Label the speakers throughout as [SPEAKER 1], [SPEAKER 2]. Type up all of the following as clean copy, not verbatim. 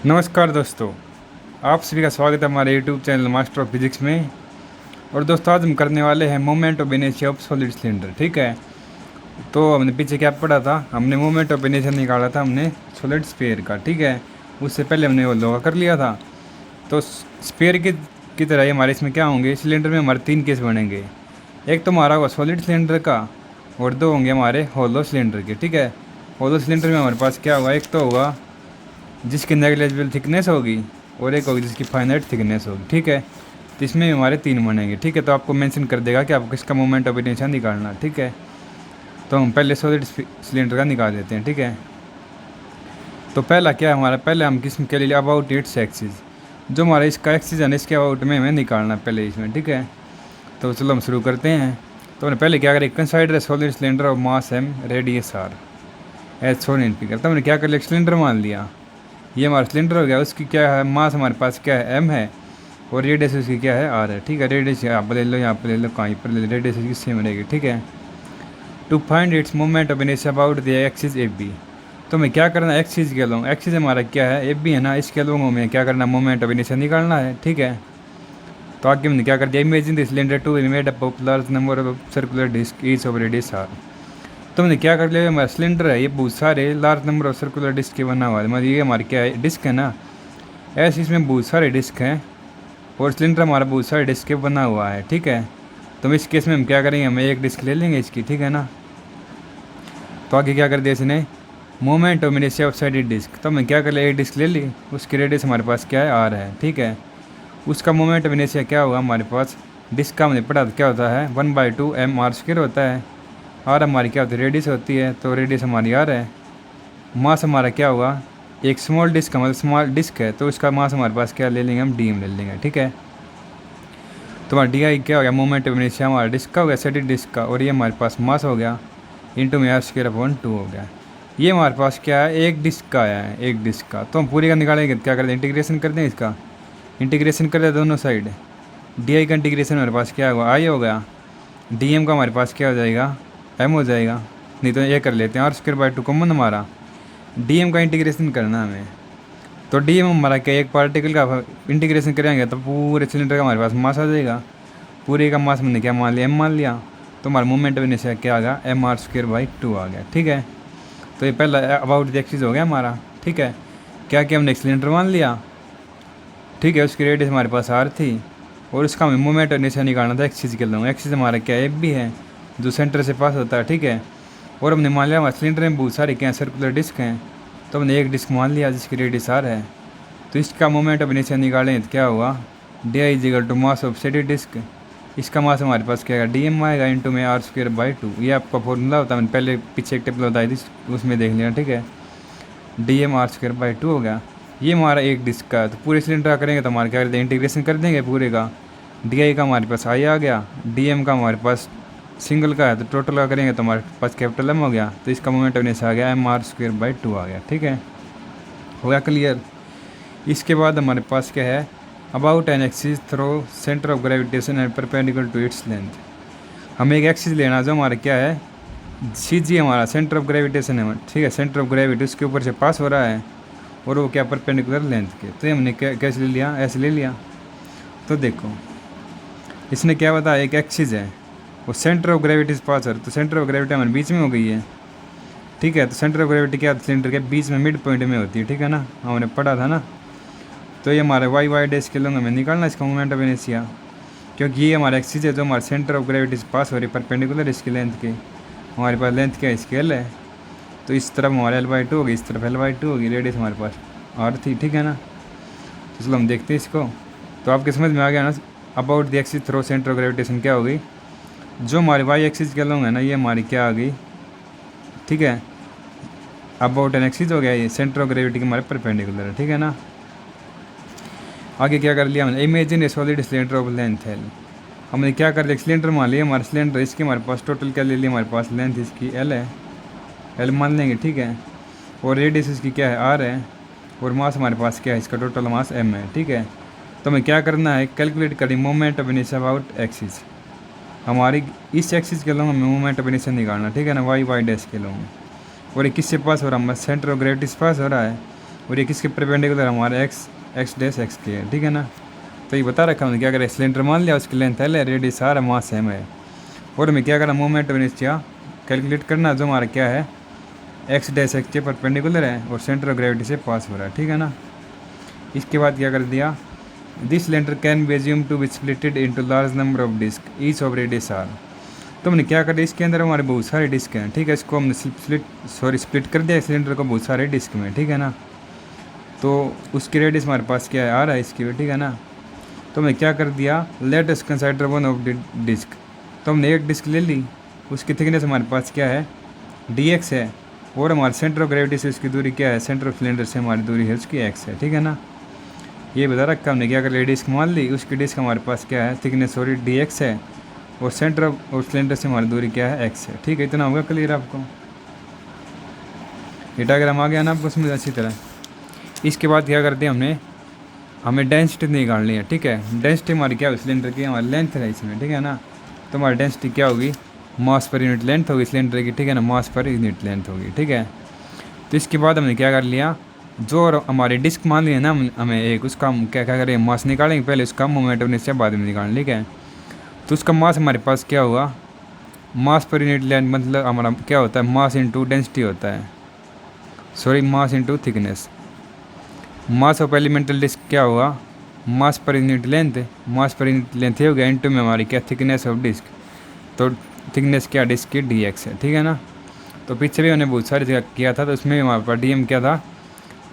[SPEAKER 1] नमस्कार दोस्तों, आप सभी का स्वागत है हमारे YouTube channel master of physics में। और दोस्तों आज हम करने वाले हैं moment of inertia of solid cylinder. ठीक है, तो हमने पीछे क्या पढ़ा था, हमने मोमेंट ऑफ इनर्शिया निकाला था हमने सॉलिड स्फीयर का। ठीक है, उससे पहले हमने वो लोहा कर लिया था। तो स्फीयर की तरह ही हमारे इसमें क्या होंगे, सिलेंडर में हमारे 3 केस बनेंगे। एक तो हमारा होगा सॉलिड सिलेंडर का और 2 होंगे हमारे होलो सिलेंडर के। ठीक है, होलो सिलेंडर में हमारे पास क्या होगा, एक तो होगा जिसकी नेग्लिजिबल थिकनेस होगी और एक होगी जिसकी फाइनाइट थिकनेस होगी। ठीक है, तो इसमें हमारे 3 बनेंगे। ठीक है, तो आपको मेंशन कर देगा कि आपको किसका मोमेंट ऑफ इनर्शिया निकालना। ठीक है, तो हम पहले सॉलिड सिलेंडर का निकाल देते हैं। ठीक है, तो पहला क्या है हमारा, पहले हम किस के लिए अबाउट इट्स एक्सिस, जो हमारा इसका एक्सिस है ना, इसके अबाउट में हमें निकालना पहले इसमें। ठीक है, तो चलो हम शुरू करते हैं। तो हमने पहले क्या करें, consider solid cylinder of mass M radius R as shown in figure. तो हमने क्या कर लिया, सिलेंडर मान लिया, ये हमारा सिलेंडर हो गया। उसकी क्या है, मास हमारे पास क्या है, एम है, और रेडियस उसकी क्या है, आर है। ठीक है, रेडियस यहाँ पर ले लो, यहाँ पर ले लो, कहीं पर ले लो, रेडियस इसकी सेम रहेगी। ठीक है, to find its moment of inertia about the axis F B. तो हमें क्या करना है, एक्सिस के लोग, एक्सिस हमारा क्या है, एफ बी है ना, इसके लोगों में क्या करना, मोमेंट ऑफ इनर्शिया निकालना है। ठीक है, तो आगे हमने क्या कर दिया, imagine the cylinder to made up of large number of circular disc each of radius R. तो हमने क्या कर लिया, हमारा सिलेंडर है ये बहुत सारे large number of circular disc के बना हुआ है। मतलब ये हमारे क्या है, डिस्क है ना, ऐसे इसमें बहुत सारे डिस्क हैं और सिलेंडर हमारा बहुत सारे डिस्क के बना हुआ है। ठीक है, तो इस केस में हम क्या करेंगे, हम एक डिस्क ले लेंगे इसकी। ठीक है ना, तो आगे क्या कर दिया इसने, moment of inertia of side disc. तो हमने क्या कर लिया, एक डिस्क ले ली, उसकी रेडियस हमारे पास क्या है, आर है। ठीक है, उसका मोमेंट ऑफ इनर्शिया क्या होगा हमारे पास, डिस्क का हमने पढ़ा क्या होता है, 1/2 एम आर स्क्वायर होता है। आर हमारी क्या होती है, रेडियस होती है, तो रेडियस हमारी आर है। मास हमारा क्या होगा, एक स्मॉल डिस्क का मतलब स्मॉल डिस्क है, तो उसका मास हमारे पास क्या ले लेंगे, हम डी एम ले लेंगे। ठीक है, तो हमारा डी आई क्या हो गया, मोमेंट ऑफ इनर्शिया हमारा डिस्क का हो गया, सेटेड डिस्क का, और ये हमारे पास मास हो गया इंटू में आर स्क्वायर अपॉन 2 हो गया। ये हमारे पास क्या है, एक डिस्क का आया है, एक डिस्क का। तो हम पूरी का निकालेंगे, क्या कर दें, इंटीग्रेशन कर दें, इसका इंटीग्रेशन कर दें दोनों साइड। डी आई का इंटीग्रेशन हमारे पास क्या होगा, आई हो गया, डी एम का हमारे पास क्या हो जाएगा, एम हो जाएगा। नहीं तो ये कर लेते हैं, आर स्क्वायर बाई 2 कॉमन हमारा, डी एम का इंटीग्रेशन करना हमें। तो डी एम हमारा क्या, एक पार्टिकल का इंटीग्रेशन करेंगे तो पूरे सिलेंडर का हमारे पास मास आ जाएगा। पूरे का मास मैंने क्या मान लिया, एम मान लिया, तो हमारा मोमेंट ऑफ इनर्शिया क्या आ गया, एम आर स्क्वायर बाई 2 आ गया। ठीक है, तो ये पहला अबाउट द एक्सिस हो गया हमारा। ठीक है, क्या क्या हमने सिलेंडर मान लिया। ठीक है, उसकी रेडियस हमारे पास आर थी और उसका हमें मोमेंट ऑफ इनर्शिया निकालना था एक्सिस के लिए। एक्सिस हमारा क्या, एफ भी है, जो सेंटर से पास होता है। ठीक है, और हमने मान लिया हमारे सिलेंडर में बहुत सारे क्या सर्कुलर डिस्क हैं, तो हमने एक डिस्क मान लिया जिसकी रेडियस आर है। तो इसका मोमेंट ऑफ इनर्शिया निकालें तो क्या होगा, D I is equal to mass of सेटेड डिस्क। इसका मास हमारे पास क्या है, डी एम आएगा इंटू में आर स्क्वायर बाई 2। ये आपका फॉर्मूला होता है, मैंने पहले पीछे एक टेबल बताई थी, उसमें देख लिया। ठीक है, D M R square by 2 हो गया। ये हमारा एक डिस्क का है, तो पूरे सिलेंडर का करेंगे तो हमारे क्या करते हैं, इंटीग्रेशन कर देंगे पूरे का। डी आई का हमारे पास आई आ गया, डी एम का हमारे पास सिंगल का है, तो टोटल का करेंगे तो हमारे पास कैपिटल एम हो गया। तो इसका मोमेंट ऑफ इनर्शिया आ गया एम आर स्क्वायर बाई 2 आ गया। ठीक है, हो गया क्लियर। इसके बाद हमारे पास क्या है, about an axis through centre of gravitation and perpendicular to its length. हमें एक एक्सिस लेना जो हमारा क्या है, सी जी हमारा सेंटर ऑफ ग्रेविटेशन है। ठीक है, सेंटर ऑफ ग्रेविटी उसके ऊपर से पास हो रहा है और वो क्या, परपेंडिकुलर लेंथ के। तो हमने कैसे ले लिया, ऐसे ले लिया। तो देखो इसने क्या बताया, एक एक्सिस है वो सेंटर ऑफ ग्रेविटी से पास है, तो सेंटर ऑफ ग्रेविटी हमारे बीच में हो गई है। ठीक है, तो सेंटर ऑफ ग्रेविटी क्या, सिलेंडर के बीच में मिड पॉइंट में होती है। ठीक है ना, हमने पढ़ा था ना। तो ये हमारे वाई वाई डैश के लोग हमें निकालना इसका मोमेंट ऑफ इनर्शिया, क्योंकि ये हमारा एक्सिस है जो हमारे सेंटर ऑफ ग्रेविटी से पास हो रही है परपेंडिकुलर इसकी लेंथ के। हमारे पास लेंथ क्या स्केल है, तो इस तरफ हमारे L/2 होगी, इस तरफ L/2 होगी, रेडियस हमारे पास आर थी। ठीक है ना, तो चलो हम देखते हैं इसको। तो आपके समझ में आ गया ना, about the axis through centre of gravitation क्या होगी, जो हमारी वाई एक्सिस के लोग हैं ना, ये हमारी क्या आ गई। ठीक है, अबाउट एन एक्सिस हो गया, ये सेंटर ऑफ ग्रेविटी के हमारे परपेंडिकुलर है। ठीक है ना, आगे क्या कर लिया हमने, imagine A solid cylinder of length L. हमने क्या कर लिया, सिलेंडर मान लिया हमारा सिलेंडर, इसके हमारे पास टोटल क्या ले लिया, हमारे पास लेंथ इसकी एल है, एल मान लेंगे। ठीक है, और रेडियस इसकी क्या है, आर है, और मास हमारे पास क्या है, इसका टोटल मास एम है। ठीक है, तो हमें क्या करना है, कैलकुलेट करें moment of inertia about axis. हमारी इस एक्सिस के लोग हमें मोमेंट ऑफ इनर्शिया निकालना। ठीक है ना, वाई वाई डैश के लोग, और ये किससे पास हो रहा है, हमारे सेंटर ऑफ ग्रेविटी से पास हो रहा है, और ये किसके परपेंडिकुलर हमारा एक्स डैश एक्स के है, ठीक है ना। तो ये बता रखा हमने क्या करें, सिलेंडर मान लिया, उसकी लेंथ एल है, रेडियस आर है, मास एम है, और हमें क्या करना, मोमेंट ऑफ इनर्शिया कैलकुलेट करना, जो हमारा क्या है एक्स डैश एक्स के परपेंडिकुलर है और सेंटर ऑफ ग्रेविटी से पास हो रहा है, ठीक है ना। इसके बाद क्या कर दिया, this cylinder can be assume to be splitted into large number of disc each of radius R. तो हमने क्या कर, इसके अंदर हमारे बहुत सारे डिस्क हैं, ठीक है, इसको हमने स्प्लिट कर दिया सिलेंडर को बहुत सारे डिस्क में, ठीक है ना। तो उसकी रेडियस हमारे पास क्या है, आ रहा है इसकी, ठीक है ना। तो हमने क्या कर दिया, let us consider one of disc. तो हमने एक डिस्क ले ली, उसकी थिकनेस हमारे पास क्या है dx है, और हमारे सेंटर ऑफ ग्रेविटी से उसकी दूरी क्या है, सेंटर ऑफ सिलेंडर से हमारी दूरी है उसकी x है, ठीक है ना। ये बता रखा हमने, क्या कर लिया, डिस्क मान ली, उसकी डिस्क हमारे पास क्या है, थिकनेस सॉरी dx है, और सेंटर ऑफ और सिलेंडर से हमारी दूरी क्या है, x है, ठीक है। इतना होगा क्लियर आपको, ये डायग्राम आ गया ना आपको समझ अच्छी तरह। इसके बाद क्या करते हैं, हमें डेंसिटी निकालनी है, ठीक है। डेंसिटी हमारी क्या है, सिलेंडर की हमारी लेंथ है इसमें, ठीक है ना। तो हमारी डेंसिटी क्या होगी, मास पर यूनिट लेंथ होगी सिलेंडर की, ठीक है ना, मास पर यूनिट लेंथ होगी, ठीक है। तो इसके बाद हमने क्या कर लिया, जो हमारी डिस्क मान लिया ना हमें एक, उसका हम क्या क्या करें, मास निकालेंगे पहले, उसका मोमेंट ऑफ इनर्शिया बाद में निकालें, ठीक है। तो उसका मास हमारे पास क्या हुआ, मास पर यूनिट लेंथ मतलब हमारा क्या होता है, मास इंटू डेंसिटी होता है, sorry mass into thickness. Mass of elemental disc क्या हुआ, मास पर यूनिट लेंथ, मास पर यूनिट लेंथ ये हो गया, इंटू में हमारी क्या थिकनेस ऑफ डिस्क, तो थिकनेस क्या डिस्क की dx है, ठीक है ना। तो पीछे भी हमने बहुत सारी जगह किया था, तो उसमें हमारे पास dm क्या था,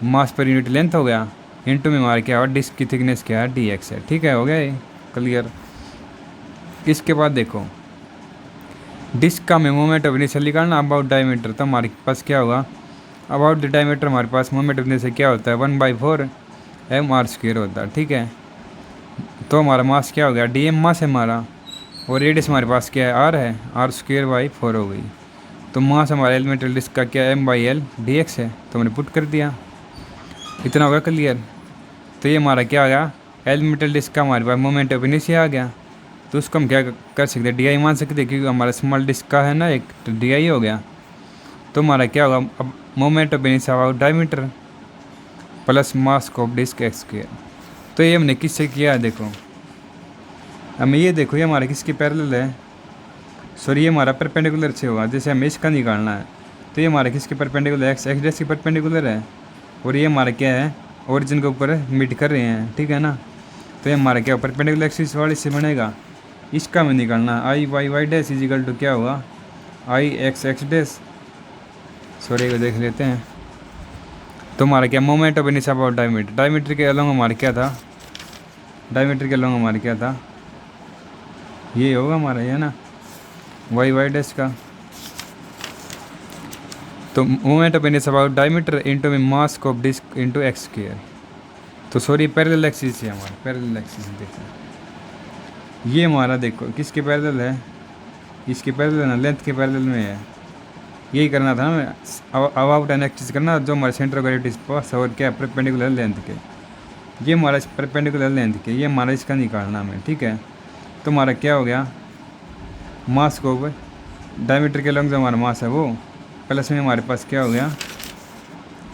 [SPEAKER 1] मास पर यूनिट लेंथ हो गया, इंटू में हमारे क्या हुआ, डिस्क की थिकनेस क्या है dx है, ठीक है, हो गया ये क्लियर। इसके बाद देखो, डिस्क का हमें मोमेंट ऑफ इनर्शिया निकालना अबाउट डायमीटर, तो हमारे पास क्या होगा, अबाउट द डायमीटर हमारे पास मोमेंट ऑफ इनर्शिया क्या होता है, 1/4 mr² होता है, ठीक है। तो हमारा मास क्या हो गया, dm मास है हमारा, और रेडियस हमारे पास क्या है, r है, r²/4 हो गई। तो मास हमारे एलिमेंटल डिस्क का क्या है, m/l dx है, तो हमने पुट कर दिया, इतना होगा क्लियर। तो ये हमारा क्या आ गया, एलिमेंटल डिस्क का हमारे पास मोमेंट ऑफ इनर्शिया आ गया। तो उसको हम क्या कर सकते हैं, डी मान सकते हैं, क्योंकि हमारा स्मॉल डिस्क का है ना एक, तो डी हो गया। तो हमारा क्या होगा, अब moment of inertia about diameter plus mass of disc x²। तो ये हमने किससे किया है, देखो हमें ये देखो, ये हमारा किसके पैरेलल है, सॉरी ये हमारा परपेंडिकुलर से होगा, जैसे हमें इसका निकालना है। तो ये हमारा किसके परपेंडिकुलर, एक्स डैश के परपेंडिकुलर है, और ये हमारा क्या है, ओरिजिन के ऊपर मीट कर रहे हैं, ठीक है ना। तो ये हमारा क्या परपेंडिकुलर एक्सिस वाले से बनेगा, इसका हमें निकालना आई वाई डैश इजिकल टू क्या हुआ, आई एक्स डैश, सॉरी को देख लेते हैं। तो हमारा क्या moment of inertia about diameter, diameter के अलोंग हमारा क्या था, डायमीटर के अलोंग हमारा क्या था, ये होगा हमारा, ये ना वाई डैश का। तो moment of inertia about diameter into में मास ऑफ डिस्क इंटू x²। तो सॉरी पैरेलल एक्सिस है हमारा, पैरेलल एक्सिस देखो, ये हमारा देखो किसके पैरेलल है, इसके पैरेलल ना, लेंथ के पैरेलल में है। यही करना था हमें, अबाउट एन एक्सिस करना, जो हमारे सेंटर ऑफ ग्रेविटी पास और क्या परपेंडिकुलर लेंथ के, ये हमारा परपेंडिकुलर लेंथ के, ये हमारा इसका निकालना हमें, ठीक है। तो हमारा क्या हो गया, मास को डायमीटर के लॉन्ग जो हमारा मास है वो, प्लस में हमारे पास क्या हो गया,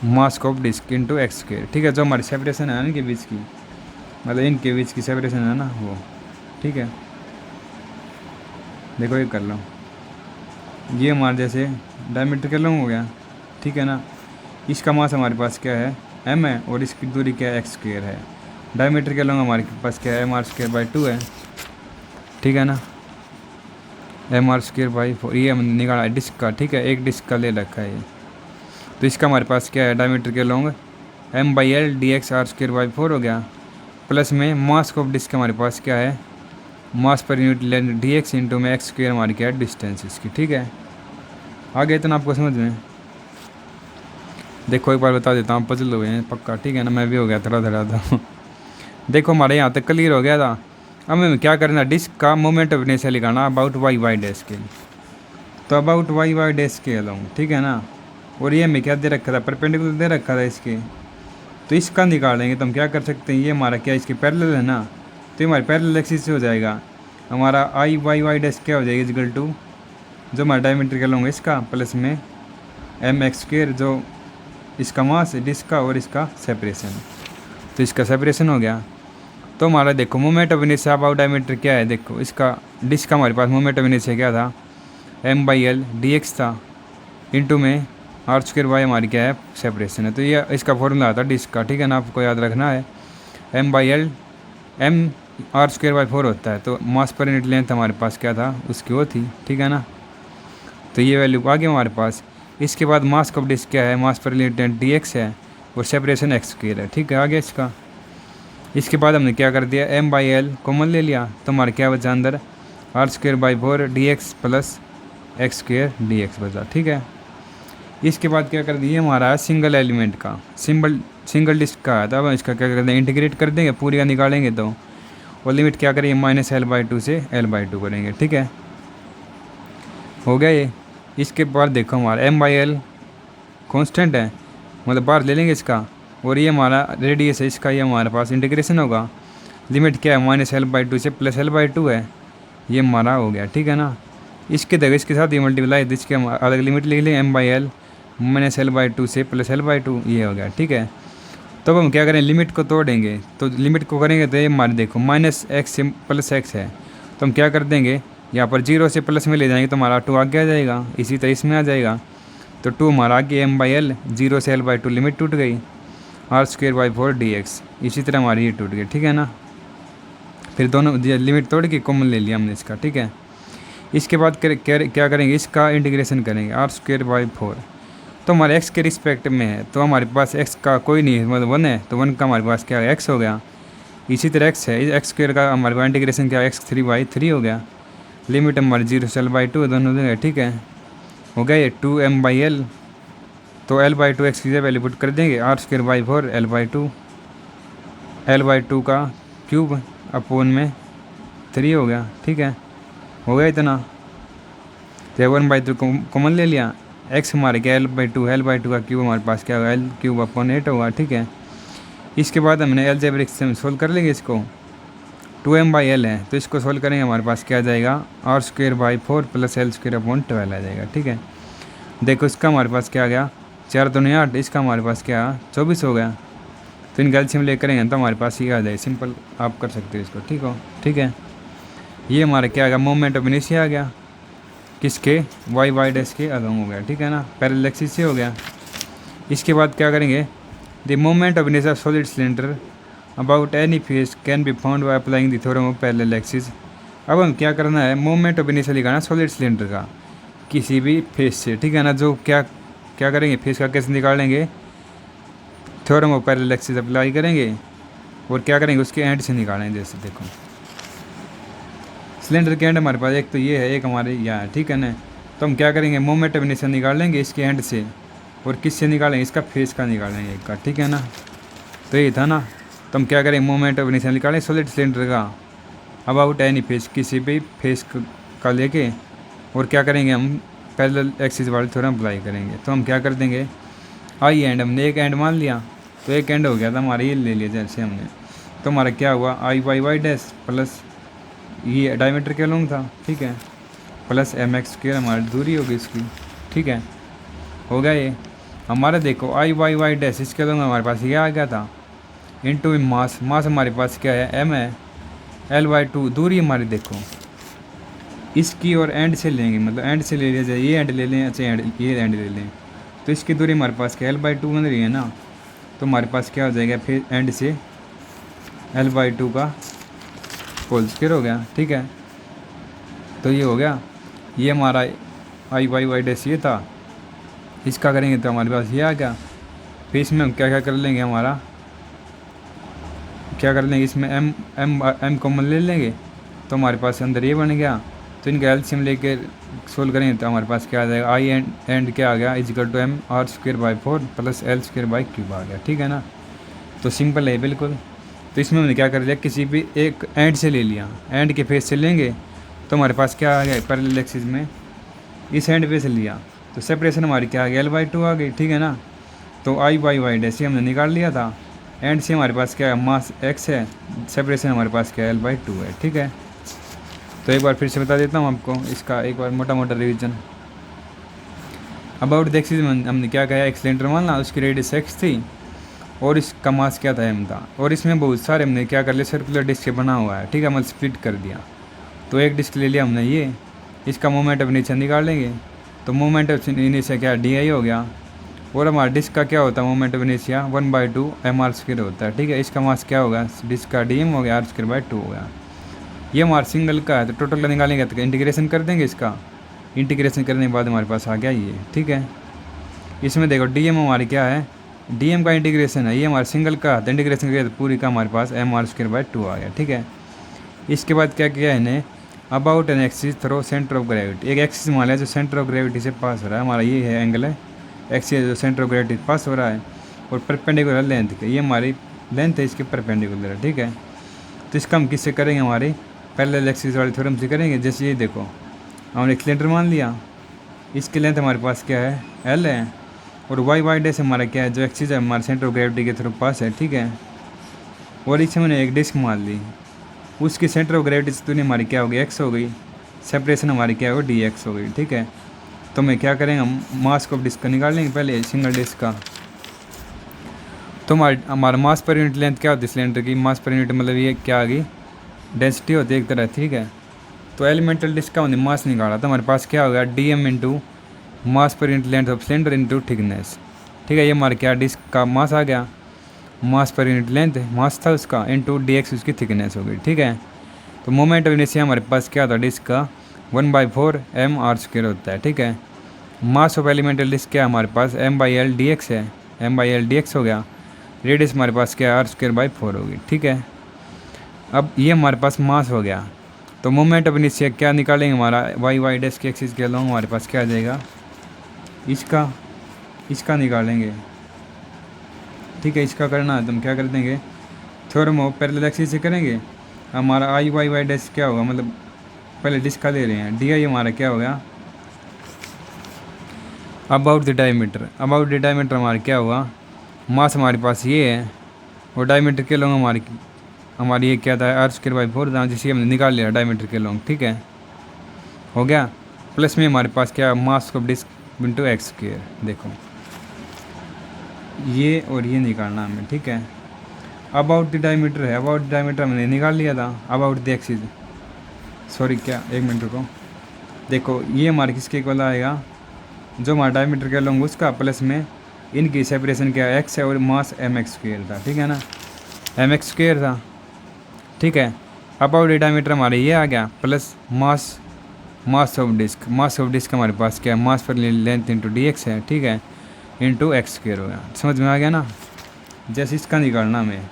[SPEAKER 1] मास ऑफ डिस्क इंटू x², ठीक है। जो हमारी सेपरेशन है इनके बीच की, मतलब इनके बीच की सेपरेशन है ना वो, ठीक है। देखो ये कर लो, ये हमारे जैसे डायमीटर के लॉन्ग हो गया, ठीक है ना। इसका मास हमारे पास क्या है, m है, और इसकी दूरी क्या है, x² है। डायमीटर के लॉन्ग हमारे पास क्या है, mr²/2 है, ठीक है ना, mr²/4। ये हमने निकाला है डिस्क का, ठीक है, एक डिस्क का ले रखा है ये। तो इसका हमारे पास क्या है, डायमीटर के लॉन्ग m/l dx r²/4 हो गया, प्लस में मास ऑफ डिस्क हमारे पास क्या है, मास per unit length dx into में x² हमारी क्या है, डिस्टेंस इसकी, ठीक है। आगे इतना आपको समझ में, देखो एक बार बता देता हूँ, पजल हुए हैं पक्का, ठीक है ना, मैं भी हो गया थोड़ा था। देखो हमारे यहाँ तक क्लियर हो गया था। अब हमें क्या करना, डिस्क का मोमेंट ऑफ इनर्शिया लिखाना अबाउट वाई डैश के, तो अबाउट वाई डैश के अलॉन्ग, ठीक है ना। और ये हमें क्या दे रखा था, परपेंडिकुलर दे रखा था इसके, तो इसका निकालेंगे तो हम क्या कर सकते हैं, ये हमारा क्या इसके पैरेलल है ना, तो हमारे पैरेलल एक्सिस से हो जाएगा हमारा आई वाई डैश क्या हो जाएगा, इक्वल टू जो हमारा डायमीटर के लॉन्ग है इसका, प्लस में m x² जो इसका मास डिस्क का और इसका सेपरेशन। तो इसका सेपरेशन हो गया। तो हमारा देखो moment of inertia about diameter क्या है, देखो इसका डिस्क का हमारे पास मोमेंट ऑफ इनर्शिया क्या था, m/l dx था, इंटू में r²y हमारी क्या है सेपरेशन है। तो ये इसका फॉर्मूला था डिस्क का, ठीक है ना, आपको याद रखना है। m/l m r²/4 होता है। तो मास पर यूनिट लेंथ हमारे पास क्या था, उसकी वो थी, ठीक है ना। तो ये वैल्यू आ गया हमारे पास। इसके बाद मास ऑफ डिस्क क्या है, मास पर यूनिट लेंथ dx है और सेपरेशन x² है, ठीक है, आ गया इसका। इसके बाद हमने क्या कर दिया, m/l कॉमन ले लिया, तो हमारे क्या बचा अंदर r²/4 dx plus x² dx बचा, ठीक है। इसके बाद क्या कर दिए, हमारा सिंगल एलिमेंट का सिंगल डिस्क का है। तब इसका क्या करते हैं, इंटीग्रेट कर देंगे, पूरी का निकालेंगे तो, और लिमिट क्या करेंगे -l/2 से l/2 करेंगे, ठीक है, हो गया ये। इसके बाद देखो हमारा m/l कांस्टेंट है, मतलब बाहर ले लेंगे इसका, और ये हमारा रेडियस है इसका, ये हमारे पास इंटीग्रेशन होगा। लिमिट क्या है -l/2 से +l/2 है, ये हमारा हो गया, ठीक है ना। इसके देखो इसके साथ ये मल्टीप्लाई, इसके हम अलग लिमिट लिख लें, m/l -l/2 से +l/2, ये हो गया, ठीक है। तो हम क्या करें, लिमिट को तोड़ेंगे, तो लिमिट को करेंगे तो ये हमारे देखो -x से +x है, तो हम क्या कर देंगे, यहाँ पर 0 से प्लस में ले जाएंगे तो हमारा 2 आगे आ जाएगा, इसी तरह इसमें आ जाएगा। तो 2 हमारा आगे m/l 0 से l/2 लिमिट टूट गई, r²/4 dx, इसी तरह हमारी ये टूट गई, ठीक है ना। फिर दोनों लिमिट तोड़ के कॉमन ले लिया हमने इसका, ठीक है। इसके बाद क्या करेंगे, इसका इंटीग्रेशन करेंगे r²/4। तो हमारे x के रिस्पेक्ट में है, तो हमारे पास x का कोई नहीं है, मतलब 1 है, तो 1 का हमारे पास क्या है, x हो गया। इसी तरह x है, x² का हमारे पास इंटीग्रेशन क्या है, x3/3 हो गया। लिमिट हमारी 0 से l/2 दोनों जगह, ठीक है, हो गया ये 2m/l। तो l/2 x की वैल्यू पुट कर देंगे, r²/4 l/2 का क्यूब अपोन में 3 हो गया, ठीक है, हो गया इतना। तो 1/2 कॉमन ले लिया, x हमारे क्या l/2 है, l/2 का क्यूब हमारे पास क्या होगा, l³ अपॉन 8 होगा, ठीक है। इसके बाद हमने अलजेब्रिक से सोल्व कर लेंगे इसको, 2m/l है, तो इसको सोल्व करेंगे, हमारे पास क्या आ जाएगा, r²/4 + l²/12 आ जाएगा, ठीक है। देखो इसका हमारे पास क्या आ गया, 4 दूनी 8, इसका हमारे पास क्या 24 हो गया। तो इन एलसीएम ले करेंगे तो हमारे पास ये आ जाए, सिंपल आप कर सकते हो इसको, ठीक है। ये हमारा क्या आ गया, मोमेंट ऑफ इनर्शिया आ गया, किसके, y डैश के अगम हो गया, ठीक है ना, पैरेलल एक्सिस से हो गया। इसके बाद क्या करेंगे, the moment of inertia of solid cylinder about any face can be found by applying the theorem of parallel axis. अब हम क्या करना है, मोमेंट ऑफ इनर्शिया लिखाना सॉलिड सिलेंडर का किसी भी फेस से, ठीक है ना। जो क्या करेंगे, फेस का कैसे निकालेंगे, theorem of parallel axis apply करेंगे, और क्या करेंगे, उसके एंड से निकालेंगे। जैसे देखो सिलेंडर के एंड हमारे पास एक तो ये है, एक हमारे यहाँ है, ठीक है ना। तो हम क्या करेंगे, मोमेंट ऑफ इनर्शिया निकाल लेंगे इसके एंड से, और किससे निकालेंगे, इसका फेस का निकालेंगे एक का, ठीक है ना। तो ये था ना, तो हम क्या करेंगे, मोमेंट ऑफ इनर्शिया निकालें सॉलिड सिलेंडर का अबाउट एनी फेस, किसी भी फेस का लेके, और क्या करेंगे, हम पैरेलल एक्सिस वाले थ्योरम अप्लाई करेंगे। तो हम क्या कर देंगे, आई एंड हमने एक एंड मान लिया, तो एक एंड हो गया था हमारा, ये ले लिया जैसे हमने। तो हमारा क्या हुआ, i डैश प्लस ये डायमीटर के लॉन्ग था, ठीक है, प्लस mx² हमारी दूरी होगी इसकी, ठीक है, हो गया ये हमारा। देखो i डैश इसके लॉन्ग हमारे पास ये आ गया था, इंटू मास हमारे पास क्या है, m है, l/2 दूरी हमारी देखो इसकी, और एंड से लेंगे, मतलब एंड से ले लिया जाए, ये एंड ले लें, अच्छा ये एंड ले लें, तो इसकी दूरी हमारे पास क्या l/2 बन रही है ना। तो हमारे पास क्या हो जाएगा, फिर एंड से l/2 का होल स्क्वायर हो गया, ठीक है। तो ये हो गया, ये हमारा i डैश ये था, इसका करेंगे तो हमारे पास ये आ गया। फिर इसमें हम क्या कर लेंगे, हमारा क्या कर लेंगे, इसमें m कॉमन ले लेंगे, तो हमारे पास अंदर ये बन गया। तो इनका एलसीएम लेके सोल्व करेंगे तो हमारे पास क्या आ जाएगा, आई एंड क्या आ गया, = m r²/4 + l²/3 आ गया, ठीक है ना। तो सिंपल है बिल्कुल। तो इसमें हमने क्या कर लिया, किसी भी एक एंड से ले लिया, एंड के फेस से लेंगे, तो हमारे पास क्या आ गया, पैरेलल एक्सिस में इस एंड पे से लिया, तो सेपरेशन हमारी क्या आ गई, l/2 आ गई, ठीक है ना। तो i डैश हमने निकाल लिया था, एंड से हमारे पास क्या है, मास x है, सेपरेशन हमारे पास क्या है, l/2 है, ठीक है। तो एक बार फिर से बता देता हूँ आपको इसका, एक बार मोटा रिवीजन। अबाउट द एक्सिस में हमने क्या कहा, एक सिलेंडर माना, उसकी रेडियस एक्स थी और इसका मास क्या था, एम था। और इसमें बहुत सारे हमने क्या कर लिया, सर्कुलर डिस्क से बना हुआ है, ठीक है, मतलब स्प्लिट कर दिया। तो एक डिस्क ले लिया हमने ये, इसका मोमेंट ऑफ इनर्शिया निकालेंगे। तो मोमेंट ऑफ इनर्शिया क्या, डी आई हो गया। और हमारा डिस्क का क्या होता है, मोमेंट ऑफ इनर्शिया 1/2 mr² होता है, ठीक है। इसका मास क्या होगा, डिस्क का डी एम हो गया, r²/2 हो गया। ये हमारा सिंगल का है, तो टोटल निकालेंगे तो इंटीग्रेशन कर देंगे इसका। इंटीग्रेशन करने के बाद हमारे पास आ गया ये, ठीक है। इसमें देखो डी एम हमारी क्या है, डी एम का इंटीग्रेशन है, ये हमारे सिंगल का, तो इंटीग्रेशन किया तो पूरी का हमारे पास mr²/2 आ गया, ठीक है। इसके बाद क्या किया इन्हें, about an axis through centre of gravity. एक एक्सिस मान लिया जो सेंटर ऑफ ग्रेविटी से पास हो रहा है, हमारा ये है एंगल है, एक्सिस जो सेंटर ऑफ ग्रेविटी पास हो रहा है, और परपेंडिकुलर लेंथ है, ये हमारी लेंथ है इसके परपेंडिकुलर है, ठीक है। तो इसका हम किससे करेंगे, हमारे पैरेलल एक्सिस वाले थ्योरम से करेंगे। जैसे ये देखो, हमने एक सिलेंडर मान लिया, इसकी लेंथ हमारे पास क्या है, एल है, और वाई डैश हमारा क्या है, जो एक्सिस है हमारे सेंटर ऑफ ग्रेविटी के थ्रू पास है, ठीक है। और इससे मैंने एक डिस्क मान ली, उसकी सेंटर ऑफ ग्रेविटी से दूरी हमारी क्या हो गई, एक्स हो गई, सेपरेशन हमारी क्या होगी, डी एक्स हो गई, ठीक है। तो मैं क्या करेंगे, हम मास ऑफ डिस्क का निकाल लेंगे पहले, सिंगल डिस्क का। तो हमारा मास पर यूनिट लेंथ क्या होती है सिलेंडर की, मास पर यूनिट मतलब ये क्या आ गई, डेंसिटी होती है एक तरह, ठीक है। तो एलिमेंटल डिस्क का हमने मास निकाला, तो हमारे पास क्या होगा, D M into mass per unit length of cylinder into thickness, ठीक है। ये हमारा क्या, डिस्क का मास आ गया, मास पर यूनिट लेंथ मास था उसका, इंटू डी एक्स उसकी थिकनेस हो गई, ठीक है। तो मोमेंट ऑफ इनर्शिया हमारे पास क्या था, डिस्क का 1/4 mr² होता है, ठीक है। मास ऑफ एलिमेंटल डिस्क क्या हमारे पास, m/l dx है, m/l dx हो गया। रेडियस हमारे पास क्या, r²/4 होगी, ठीक है। अब ये हमारे पास मास हो गया, तो मोमेंट ऑफ इनर्शिया क्या निकालेंगे, हमारा वाई डैश के एक्सिस के अलॉन्ग हमारे पास क्या आ जाएगा, इसका निकालेंगे, ठीक है। इसका करना है तो हम क्या कर देंगे, थ्योरम ऑफ पैरेलल एक्सिस से करेंगे। हमारा आई वाई डैश क्या होगा, मतलब पहले डिस्क का ले रहे हैं, डी आई हमारा क्या हो गया, about the diameter. About the diameter हमारा क्या हुआ, मास हमारे पास ये है, और डायमीटर के लॉन्ग हमारी ये क्या था, r²/4 था, जिसे हमने निकाल लिया डायमीटर के लॉन्ग, ठीक है, हो गया। प्लस में हमारे पास क्या, मास ऑफ डिस्क इंटू x², देखो ये और ये निकालना हमें, ठीक है। अबाउट द डायमीटर है, अबाउट द डायमीटर हमने निकाल लिया था, अबाउट द एक्सिस, सॉरी क्या, एक मिनट रुको, देखो ये हमारे किसके इक्वल आएगा, जो हमारा डायमीटर के लॉन्ग उसका, प्लस में इनकी सेपरेशन क्या, एक्स है, और मास mx² था, ठीक है ना, mx² था, ठीक है। अबाउट द डायमीटर हमारे ये आ गया, प्लस मास ऑफ डिस्क हमारे पास क्या है, मास पर लेंथ इंटू डी एक्स है, ठीक है, इंटू x² हो गया। समझ में आ गया ना। जैसे इसका निकालना हमें,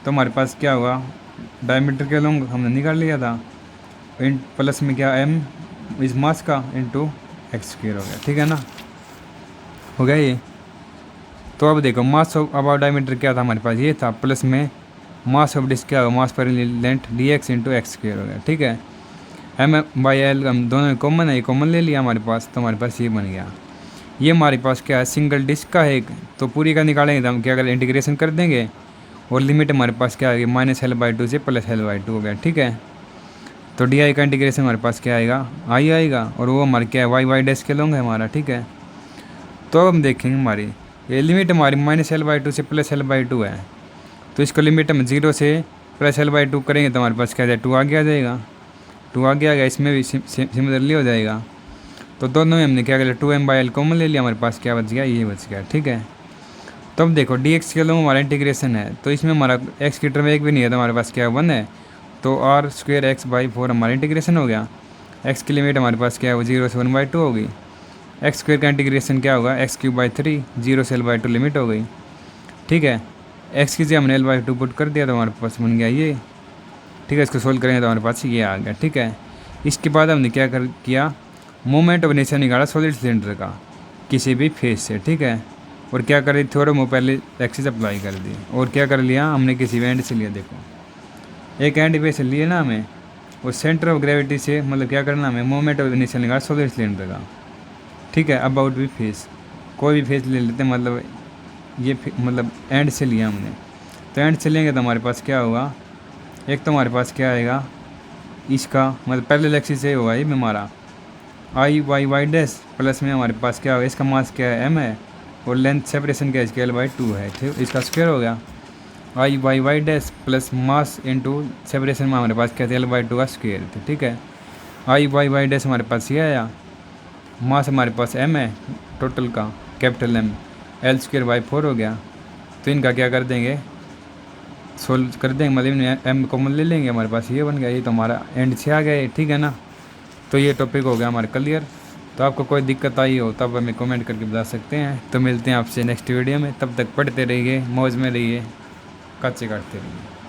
[SPEAKER 1] तो हमारे पास क्या होगा, डायमीटर के लॉन्ग हमने निकाल लिया था, प्लस में क्या, m इस मास का इंटू x² हो गया, ठीक है ना, हो गया ये। तो अब देखो मास ऑफ अबाउट डायमीटर क्या था हमारे पास, ये था, प्लस में मास ऑफ डिस्क क्या होगा, मास पर length D x into x² हो गया, ठीक है। m/l हम दोनों कॉमन है, ये कॉमन ले लिया हमारे पास, तो हमारे पास ये बन गया। ये हमारे पास क्या है, सिंगल डिस्क का है, तो पूरी का निकालेंगे तो हम क्या करें, इंटीग्रेशन कर देंगे, और लिमिट हमारे पास क्या आएगी, -l/2 से +l/2 हो गया, ठीक है। तो डी आई का इंटीग्रेशन हमारे पास क्या आएगा, आई आएगा, और वो हमारे क्या है, वाई डैश के लॉन्ग है हमारा, ठीक है। तो अब हम देखेंगे हमारी ये लिमिट हमारी -l/2 से +l/2 है, तो इसको लिमिट हम 0 से +l/2 करेंगे तो हमारे पास क्या जाए, 2 आगे आ जाएगा, 2 आगे आ गया, इसमें भी सिमिलरली हो जाएगा। तो दोनों में हमने क्या कर लिया, 2m/l कॉमन ले लिया, हमारे पास क्या बच गया, ये बच गया, ठीक है। तो अब देखो डी एक्स के लॉन्ग हमारा इंटीग्रेशन है, तो इसमें हमारा एक्स की टर्म एक भी नहीं है, तो हमारे पास क्या 1 है, तो r²x/4 हमारा इंटीग्रेशन हो गया। एक्स की लिमिट हमारे पास क्या है, वो 0 से 1/2 होगी। x² का इंटीग्रेशन क्या होगा, x³ 0 से l/2 लिमिट हो गई, ठीक है। एक्स की जगह हमने l/2 पुट कर दिया, तो हमारे पास बन गया ये, ठीक है। इसको सोल्व करेंगे तो हमारे पास ये आ गया, ठीक है। इसके बाद हमने क्या किया, मोमेंट ऑफ इनर्शिया निकाला सॉलिड सिलेंडर का किसी भी फेस से, ठीक है। और क्या करें, theorem of parallel axis apply कर दी, और क्या कर लिया हमने, किसी भी एंड से लिया, देखो एक एंड पे से लिए ना हमें, और सेंटर ऑफ ग्रेविटी से मतलब क्या करना हमें, मोमेंट ऑफ इनर्शिया निकाला सॉलिड सिलेंडर का, ठीक है। अबाउट भी फेस, कोई भी फेस ले लेते, मतलब ये मतलब एंड से लिया हमने, तो एंड से लेंगे तो हमारे पास क्या होगा, एक तो हमारे पास क्या आएगा, इसका मतलब पैरेलल एक्सिस से होगा ये हमारा, आई वाई वाई डैश प्लस में हमारे पास क्या होगा, इसका मास क्या है m है और लेंथ सेपरेशन क्या है इसके L/2 है, ठीक, इसका स्क्वायर हो गया। I Y Y dash plus mass into separation में हमारे पास क्या था L/2 का स्क्वायर था, ठीक है। आई वाई वाई डैश हमारे पास ये आया, मास हमारे पास m है टोटल का कैपिटल M, L²/4 हो गया। तो इनका क्या कर देंगे, सोल्व कर देंगे, मतलब m कॉमन ले लेंगे, हमारे पास ये बन गया। ये तो हमारा एंड से आ गया, ठीक है ना। तो ये टॉपिक हो गया हमारा क्लियर। तो आपको कोई दिक्कत आई हो तब हमें कमेंट करके बता सकते हैं। तो मिलते हैं आपसे नेक्स्ट वीडियो में, तब तक पढ़ते रहिए, मौज में रहिए, कच्चे काटते रहिए।